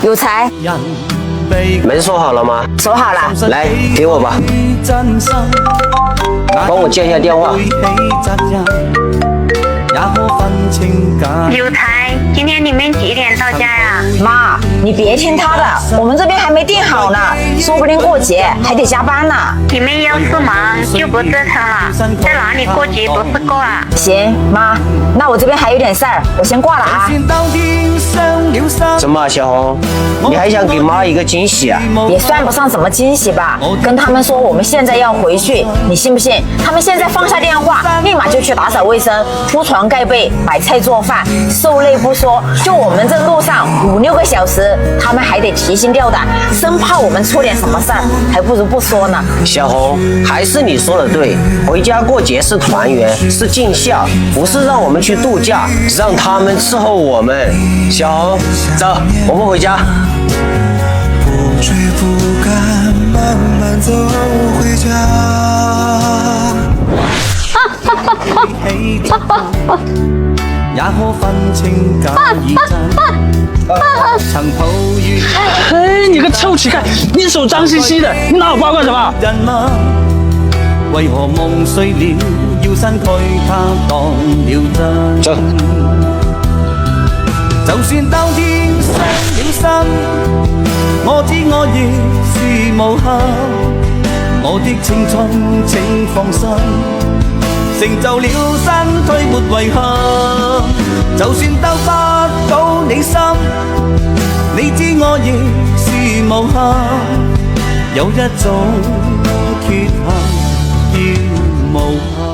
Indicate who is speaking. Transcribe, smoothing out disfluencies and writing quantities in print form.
Speaker 1: 有才，
Speaker 2: 门锁好了吗？
Speaker 1: 锁好了。
Speaker 2: 来，给我吧，帮我接一下电话。
Speaker 3: 有才，今天你们几点到家呀？
Speaker 1: 妈，你别听他的，我们这边还没订好呢，说不定过节还得加班呢。
Speaker 3: 你们要是忙就不折腾了，在哪里过节不是过啊？
Speaker 1: 行，妈，那我这边还有点事儿，我先挂了啊。
Speaker 2: 怎么，小红，你还想给妈一个惊喜啊？
Speaker 1: 也算不上什么惊喜吧，跟他们说我们现在要回去，你信不信？他们现在放下电话，立马就去打扫卫生、铺床盖被、买菜做饭，受累不说，就我们这路上5、6个小时，他们还得提心吊胆，生怕我们出点什么事儿，还不如不说呢。
Speaker 2: 小红，还是你说的对，回家过节是团圆，是尽孝，不是让我们去度假，让他们伺候我们。小红，走，我们回家。
Speaker 4: 不追不赶，慢慢走回家。
Speaker 5: 嘿，你个臭乞丐，你手脏兮兮的，你拿我包干什么？
Speaker 4: 为何夢碎了，要身軀他當了真。
Speaker 2: 走。
Speaker 4: 就算當天傷了心，我知我亦是無憾。我的青春請放心，成就了身軀沒遺憾。就算得不到你心，你知我亦是無憾。有一種缺陷要無限。